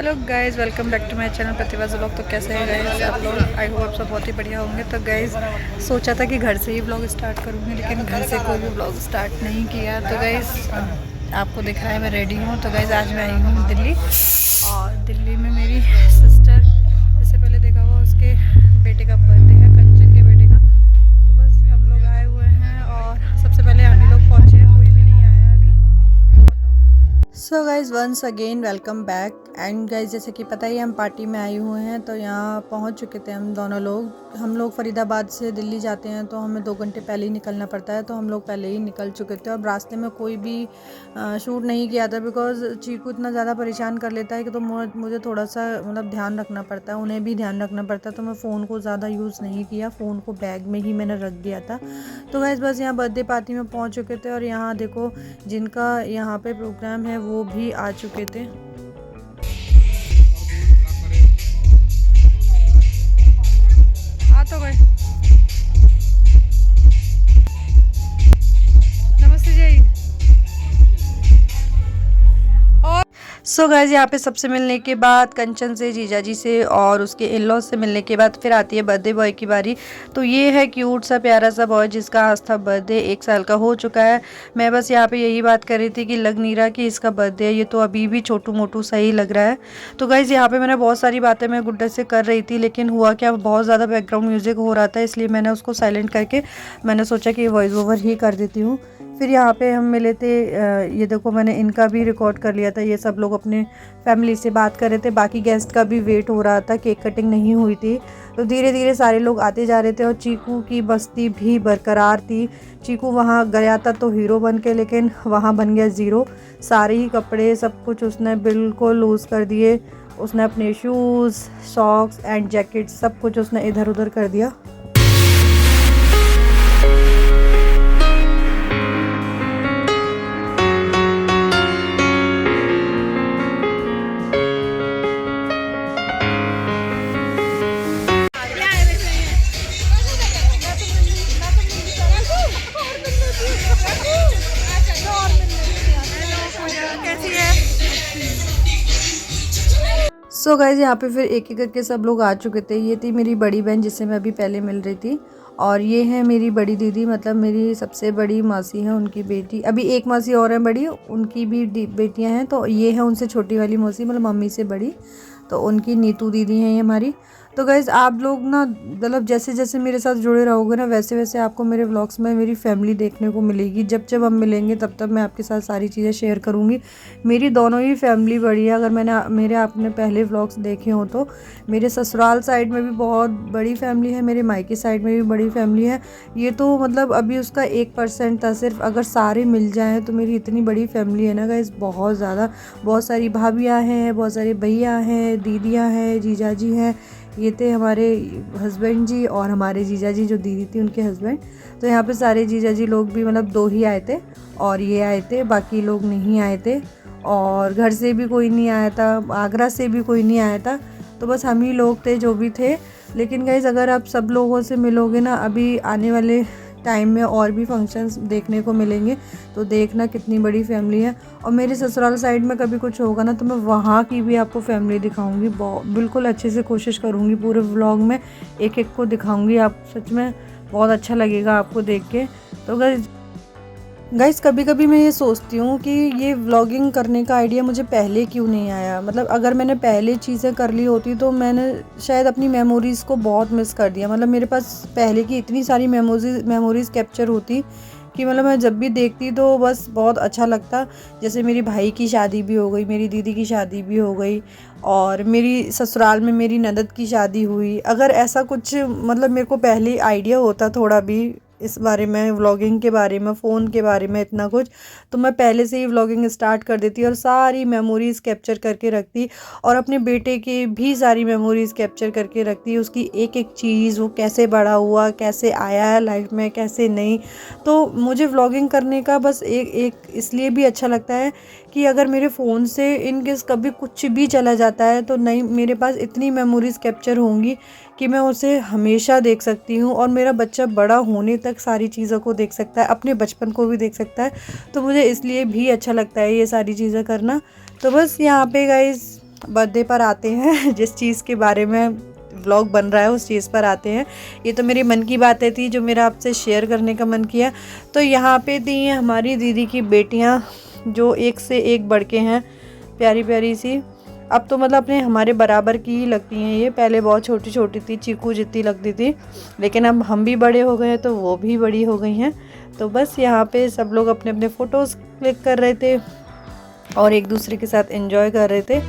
Hello guys, welcome back to my channel Pratibha vlog. तो कैसे हैं गाइज़ आप लोग? आई होप आप सब बहुत ही बढ़िया होंगे। तो गाइज़ सोचा था कि घर से ही व्लॉग स्टार्ट करूँगी, लेकिन घर से कोई भी व्लॉग स्टार्ट नहीं किया। तो गाइज़ आपको दिख रहा है मैं रेडी हूँ। तो गाइज़ आज मैं आई हूँ दिल्ली, और दिल्ली में मेरी सिस्टर, जिससे पहले देखा हुआ उसके बेटे का बर्थडे है, कंचन के बेटे का। तो बस हम लोग आए हुए हैं और सबसे पहले हम ही लोग पहुँचे हैं, कोई भी नहीं आया अभी। So guys once again welcome back. And guys जैसे कि पता ही हम पार्टी में आए हुए हैं, तो यहाँ पहुँच चुके थे हम दोनों लोग। हम लोग फरीदाबाद से दिल्ली जाते हैं तो हमें 2 घंटे पहले ही निकलना पड़ता है, तो हम लोग पहले ही निकल चुके थे। अब रास्ते में कोई भी शूट नहीं किया था, बिकॉज़ चीकू इतना ज़्यादा परेशान कर लेता है कि तो मुझे थोड़ा सा मतलब ध्यान रखना पड़ता है, उन्हें भी ध्यान रखना पड़ता है। तो मैं फ़ोन को ज़्यादा यूज़ नहीं किया, फ़ोन को बैग में ही मैंने रख दिया था। तो गाइज़ बस यहाँ बर्थडे पार्टी में पहुँच चुके थे, और यहाँ देखो जिनका यहाँ पे प्रोग्राम है वो भी आ चुके थे। आ तो गए। नमस्ते जी। सो गाइस यहाँ पे सबसे मिलने के बाद, कंचन से, जीजा जी से और उसके इन लॉज से मिलने के बाद फिर आती है बर्थडे बॉय की बारी। तो ये है क्यूट सा प्यारा सा बॉय जिसका आज था बर्थडे, 1 साल का हो चुका है। मैं बस यहाँ पे यही बात कर रही थी कि लग नहीं रहा कि इसका बर्थडे है, ये तो अभी भी छोटू मोटू सही लग रहा है। तो गाइज़ यहाँ पे मैंने बहुत सारी बातें मैं गुड्डा से कर रही थी, लेकिन हुआ क्या, बहुत ज़्यादा बैकग्राउंड म्यूज़िक हो रहा था, इसलिए मैंने उसको साइलेंट करके मैंने सोचा कि वॉइस ओवर ही कर देती हूँ। फिर यहाँ पे हम मिले थे, ये देखो मैंने इनका भी रिकॉर्ड कर लिया था। ये सब लोग अपने फैमिली से बात कर रहे थे, बाकी गेस्ट का भी वेट हो रहा था, केक कटिंग नहीं हुई थी। तो धीरे धीरे सारे लोग आते जा रहे थे, और चीकू की मस्ती भी बरकरार थी। चीकू वहाँ गया था तो हीरो बन के, लेकिन वहाँ बन गया ज़ीरो। सारे ही कपड़े सब कुछ उसने बिल्कुल लूज़ कर दिए। उसने अपने शूज़, सॉक्स एंड जैकेट सब कुछ उसने इधर उधर कर दिया। सो गाइज़ यहाँ पे फिर एक एक करके सब लोग आ चुके थे। ये थी मेरी बड़ी बहन जिससे मैं अभी पहले मिल रही थी, और ये है मेरी बड़ी दीदी, मतलब मेरी सबसे बड़ी मासी है, उनकी बेटी। अभी एक मासी और है बड़ी, उनकी भी बेटियां हैं। तो ये है उनसे छोटी वाली मौसी, मतलब मम्मी से बड़ी, तो उनकी नीतू दीदी हैं ये हमारी। तो गाइज़ आप लोग ना, मतलब जैसे जैसे मेरे साथ जुड़े रहोगे ना, वैसे वैसे आपको मेरे व्लॉग्स में मेरी फैमिली देखने को मिलेगी। जब जब हम मिलेंगे तब तब मैं आपके साथ सारी चीज़ें शेयर करूँगी। मेरी दोनों ही फैमिली बड़ी है। अगर मेरे आपने पहले व्लॉग्स देखे हो तो मेरे ससुराल साइड में भी बहुत बड़ी फैमिली है, मेरे मायके साइड में भी बड़ी फैमिली है। ये तो मतलब अभी उसका 1% था सिर्फ, अगर सारे मिल जाएँ तो मेरी इतनी बड़ी फैमिली है ना गाइज़, बहुत ज़्यादा। बहुत सारी भाभियाँ हैं, बहुत सारे भैया हैं, दीदियाँ हैं, जीजा जी हैं। ये थे हमारे हस्बैंड जी, और हमारे जीजा जी जो दीदी थी उनके हस्बैंड। तो यहाँ पे सारे जीजा जी लोग भी, मतलब 2 ही आए थे, और ये आए थे, बाकी लोग नहीं आए थे। और घर से भी कोई नहीं आया था, आगरा से भी कोई नहीं आया था। तो बस हम ही लोग थे जो भी थे। लेकिन गाइज़ अगर आप सब लोगों से मिलोगे ना, अभी आने वाले टाइम में और भी फंक्शंस देखने को मिलेंगे, तो देखना कितनी बड़ी फैमिली है। और मेरे ससुराल साइड में कभी कुछ होगा ना, तो मैं वहाँ की भी आपको फैमिली दिखाऊंगी। बिल्कुल अच्छे से कोशिश करूँगी, पूरे व्लॉग में एक एक को दिखाऊंगी। आप सच में बहुत अच्छा लगेगा आपको देख के। तो गाइस कभी कभी मैं ये सोचती हूँ कि ये व्लॉगिंग करने का आइडिया मुझे पहले क्यों नहीं आया। मतलब अगर मैंने पहले चीज़ें कर ली होती तो मैंने शायद अपनी मेमोरीज़ को बहुत मिस कर दिया। मतलब मेरे पास पहले की इतनी सारी मेमोरीज़ कैप्चर होती कि मतलब मैं जब भी देखती तो बस बहुत अच्छा लगता। जैसे मेरी भाई की शादी भी हो गई, मेरी दीदी की शादी भी हो गई, और मेरी ससुराल में मेरी ननद की शादी हुई। अगर ऐसा कुछ मतलब मेरे को पहले आइडिया होता थोड़ा भी इस बारे में, व्लॉगिंग के बारे में, फ़ोन के बारे में इतना कुछ, तो मैं पहले से ही व्लॉगिंग स्टार्ट कर देती और सारी मेमोरीज़ कैप्चर करके रखती, और अपने बेटे की भी सारी मेमोरीज़ कैप्चर करके रखती। उसकी एक एक चीज़, वो कैसे बड़ा हुआ, कैसे आया है लाइफ में, कैसे नहीं। तो मुझे व्लॉगिंग करने का बस एक इसलिए भी अच्छा लगता है कि अगर मेरे फ़ोन से इन केस कभी कुछ भी चला जाता है तो नहीं, मेरे पास इतनी मेमोरीज़ कैप्चर होंगी कि मैं उसे हमेशा देख सकती हूँ, और मेरा बच्चा बड़ा होने तक सारी चीज़ों को देख सकता है, अपने बचपन को भी देख सकता है। तो मुझे इसलिए भी अच्छा लगता है ये सारी चीज़ें करना। तो बस यहाँ पे गाइज़ बर्थडे पर आते हैं, जिस चीज़ के बारे में व्लॉग बन रहा है उस चीज़ पर आते हैं। ये तो मेरी मन की बातें थी जो मेरा आपसे शेयर करने का मन किया। तो यहाँ पे थी हमारी दीदी की बेटियाँ जो एक से एक बढ़ के हैं, प्यारी प्यारी सी। अब तो मतलब अपने हमारे बराबर की ही लगती हैं ये। पहले बहुत छोटी छोटी थी, चीकू जितनी लगती थी, लेकिन अब हम भी बड़े हो गए हैं तो वो भी बड़ी हो गई हैं। तो बस यहाँ पे सब लोग अपने अपने फ़ोटोज़ क्लिक कर रहे थे और एक दूसरे के साथ एंजॉय कर रहे थे।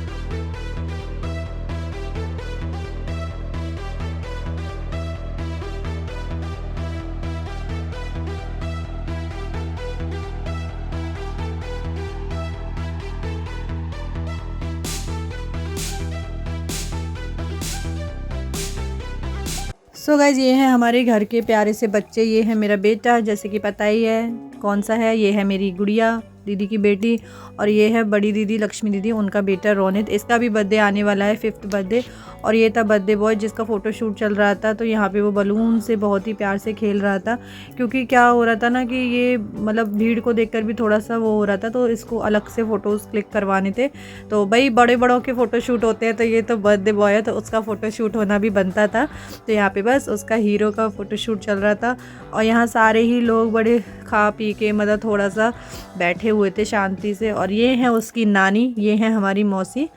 सो गाइज़, ये हैं हमारे घर के प्यारे से बच्चे। ये है मेरा बेटा, जैसे कि पता ही है कौन सा है। ये है मेरी गुड़िया, दीदी की बेटी, और ये है बड़ी दीदी लक्ष्मी दीदी, उनका बेटा रोनित। इसका भी बर्थडे आने वाला है, 5th बर्थडे। और ये था बर्थडे बॉय जिसका फ़ोटोशूट चल रहा था। तो यहाँ पे वो बलून से बहुत ही प्यार से खेल रहा था, क्योंकि क्या हो रहा था ना कि ये मतलब भीड़ को देखकर भी थोड़ा सा वो हो रहा था, तो इसको अलग से फ़ोटोज़ क्लिक करवाने थे। तो भाई बड़े बड़ों के फ़ोटोशूट होते हैं, तो ये तो बर्थडे बॉय है तो उसका फ़ोटोशूट होना भी बनता था। तो यहाँ पे बस उसका हीरो का फ़ोटोशूट चल रहा था। और यहाँ सारे ही लोग बड़े खा पी के मतलब थोड़ा सा बैठे हुए थे शांति से। और ये हैं उसकी नानी, ये हैं हमारी मौसी।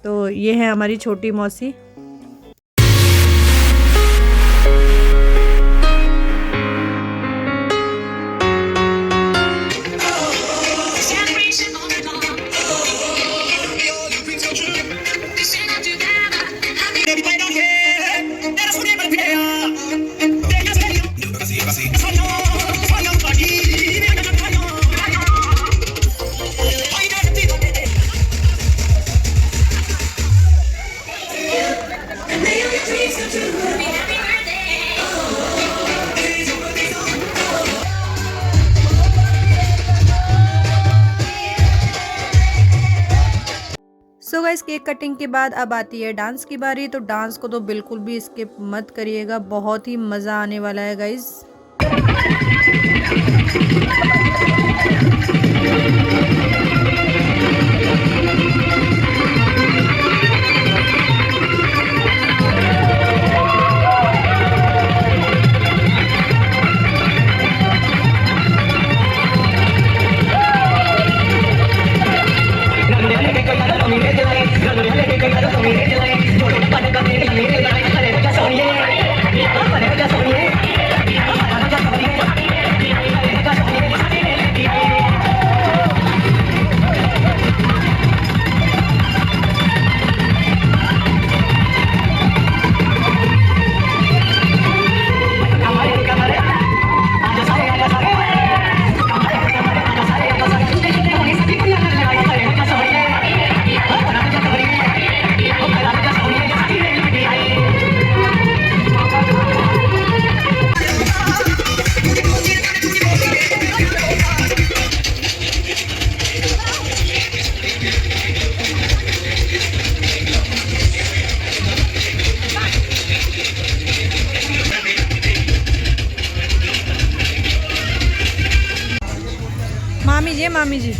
तो ये है हमारी छोटी मौसी। सो गाइस, केक कटिंग के बाद अब आती है डांस की बारी। तो डांस को तो बिल्कुल भी स्किप मत करिएगा, बहुत ही मज़ा आने वाला है गाइस। मामी जी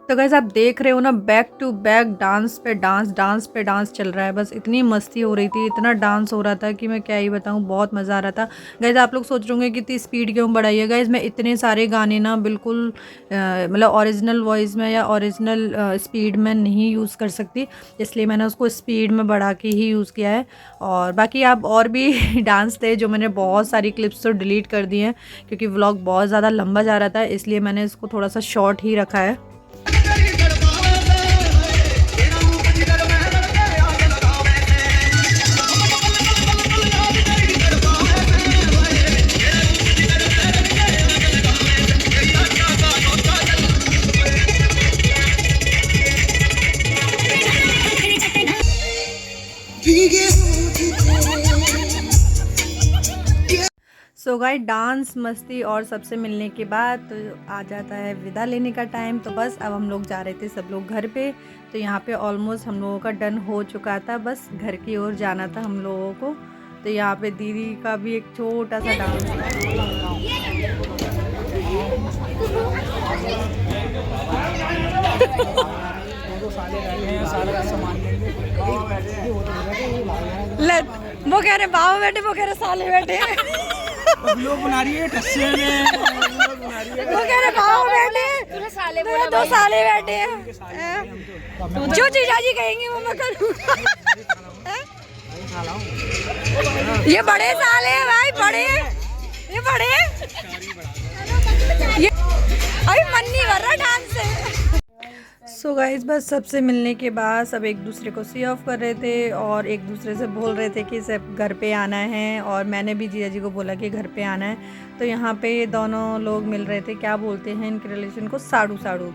तो गाइस आप देख रहे हो ना, बैक टू बैक डांस पे डांस, डांस पे डांस चल रहा है। बस इतनी मस्ती हो रही थी, इतना डांस हो रहा था कि मैं क्या ही बताऊं, बहुत मज़ा आ रहा था। गाइस आप लोग सोच रहे होंगे कि इतनी स्पीड क्यों बढ़ाई है। गाइस मैं इतने सारे गाने ना बिल्कुल मतलब ओरिजिनल वॉइस में या ओरिजिनल स्पीड में नहीं यूज़ कर सकती, इसलिए मैंने उसको स्पीड में बढ़ा के ही यूज़ किया है। और बाकी आप और भी डांस थे जो मैंने बहुत सारी क्लिप्स तो डिलीट कर दी हैं, क्योंकि व्लॉग बहुत ज़्यादा लंबा जा रहा था, इसलिए मैंने इसको थोड़ा सा शॉर्ट ही रखा है। सो गाइस, डांस मस्ती और सबसे मिलने के बाद तो आ जाता है विदा लेने का टाइम। तो बस अब हम लोग जा रहे थे सब लोग घर पे। तो यहाँ पे ऑलमोस्ट हम लोगों का डन हो चुका था, बस घर की ओर जाना था हम लोगों को। तो यहाँ पे दीदी का भी एक छोटा सा डांस वो कह रहे बाबा बैठे, वो कह रहे साले बैठे। लोग बना रही है टस्से में, वो कह रहे बाबा बैठे, साले बोला, दो साले बैठे हैं। जो जीजा जी कहेंगे वो मैं करूँगा। ये बड़े साले हैं भाई, बड़े, ये बड़े, ये अभी मन नहीं भर रहा डांस से। सो गाइस बस सबसे मिलने के बाद सब एक दूसरे को सी ऑफ कर रहे थे और एक दूसरे से बोल रहे थे कि सब घर पे आना है, और मैंने भी जीजा जी को बोला कि घर पे आना है। तो यहाँ पे दोनों लोग मिल रहे थे, क्या बोलते हैं इनके रिलेशन को, साड़ू साड़ू।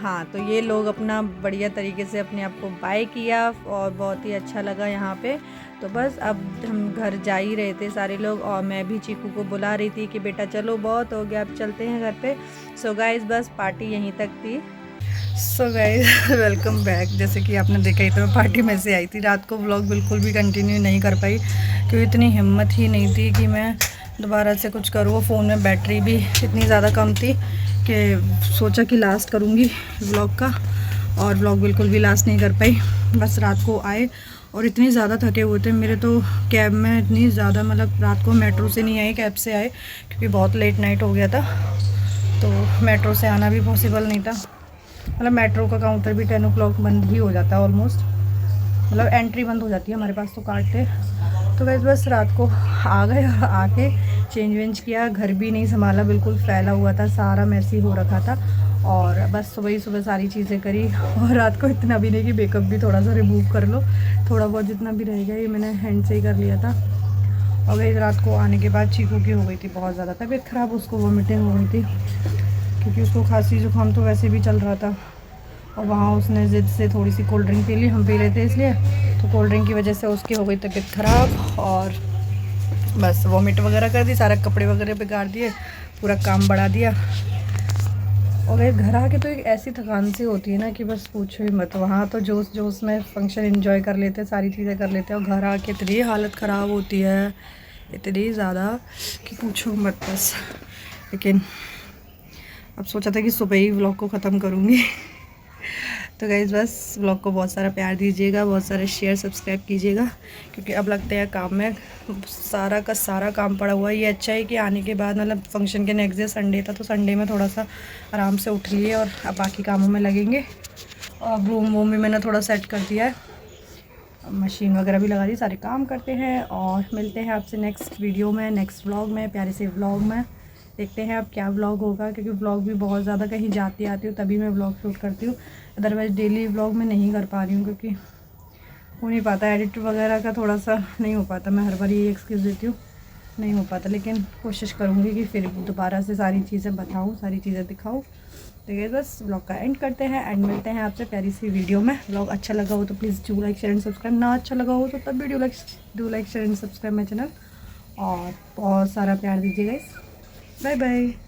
हाँ, तो ये लोग अपना बढ़िया तरीके से अपने आप को बाय किया और बहुत ही अच्छा लगा यहाँ पे। तो बस अब हम घर जा ही रहे थे सारे लोग, और मैं भी चीकू को बुला रही थी कि बेटा चलो बहुत हो गया, अब चलते हैं घर पे। सो गाइस बस पार्टी यहीं तक थी। So guys welcome back. जैसे कि आपने देखा ही, तो मैं पार्टी में से आई थी। रात को व्लॉग बिल्कुल भी कंटिन्यू नहीं कर पाई क्योंकि इतनी हिम्मत ही नहीं थी कि मैं दोबारा से कुछ करूँ। फ़ोन में बैटरी भी इतनी ज़्यादा कम थी कि सोचा कि लास्ट करूँगी व्लॉग का, और व्लॉग बिल्कुल भी लास्ट नहीं कर पाई। बस रात को आए और इतने ज़्यादा थके हुए थे। मेरे तो कैब में इतनी ज़्यादा, मतलब रात को मेट्रो से नहीं आए, कैब से आए क्योंकि बहुत लेट नाइट हो गया था। तो मेट्रो से आना भी पॉसिबल नहीं था। मतलब मेट्रो का काउंटर भी 10 o'clock बंद ही हो जाता है ऑलमोस्ट, मतलब एंट्री बंद हो जाती है हमारे पास तो काटते। तो बस रात को आ गए और आके चेंज वेंज किया। घर भी नहीं संभाला, बिल्कुल फैला हुआ था, सारा मैसी हो रखा था। और बस सुबह ही सुबह सारी चीज़ें करी। और रात को इतना भी नहीं कि मेकअप भी थोड़ा सा रिमूव कर लो, थोड़ा बहुत जितना भी रहेगा ये मैंने हैंड से ही कर लिया था। और वही रात को आने के बाद चीकू की हो गई थी बहुत ज़्यादा तबीयत ख़राब, उसको वोमिटिंग हो गई थी क्योंकि उसको खांसी जुकाम तो वैसे भी चल रहा था। और वहाँ उसने ज़िद से थोड़ी सी कोल्ड ड्रिंक पी ली, हम पी रहे थे इसलिए, तो कोल्ड ड्रिंक की वजह से उसकी हो गई तबीयत ख़राब और बस वोमिट वगैरह कर दी, सारा कपड़े वगैरह बिगाड़ दिए, पूरा काम बढ़ा दिया। और घर आके तो एक ऐसी थकान सी होती है ना कि बस पूछो ही मत। वहाँ तो जोश जोश में फंक्शन एंजॉय कर लेते, सारी चीज़ें कर लेते हैं, और घर आके इतनी हालत ख़राब होती है, इतनी ज़्यादा कि पूछो मत बस। लेकिन अब सोचा था कि सुबह ही व्लॉग को ख़त्म करूँगी। तो गाइज़ बस व्लॉग को बहुत सारा प्यार दीजिएगा, बहुत सारे शेयर सब्सक्राइब कीजिएगा, क्योंकि अब लगते हैं काम में, सारा का सारा काम पड़ा हुआ है। ये अच्छा है कि आने के बाद, मतलब फंक्शन के नेक्स्ट डे संडे था, तो संडे में थोड़ा सा आराम से उठ लिए और अब बाकी कामों में लगेंगे। और रूम वूम भी मैंने थोड़ा सेट कर दिया है, मशीन वगैरह भी लगा दी, सारे काम करते हैं। और मिलते हैं आपसे नेक्स्ट वीडियो में, नेक्स्ट व्लॉग में, प्यारे से व्लॉग में। देखते हैं अब क्या व्लॉग होगा, क्योंकि व्लॉग भी बहुत ज़्यादा कहीं जाती आती हूँ तभी मैं व्लॉग शूट करती हूँ, अदरवाइज़ डेली व्लॉग में नहीं कर पा रही हूँ क्योंकि हो नहीं पाता, एडिट वगैरह का थोड़ा सा नहीं हो पाता। मैं हर बार ये एक्सक्यूज़ देती हूँ, नहीं हो पाता, लेकिन कोशिश करूँगी कि फिर दोबारा से सारी चीज़ें बताऊँ, सारी चीज़ें दिखाऊँ। तो ये बस व्लॉग का एंड करते हैं एंड मिलते हैं आपसे प्यारी सी वीडियो में। व्लॉग अच्छा लगा हो तो please do like share and subscribe, ना अच्छा लगा हो तो तब भी do like share and subscribe my channel, और बहुत सारा प्यार दीजिएगा। Bye bye.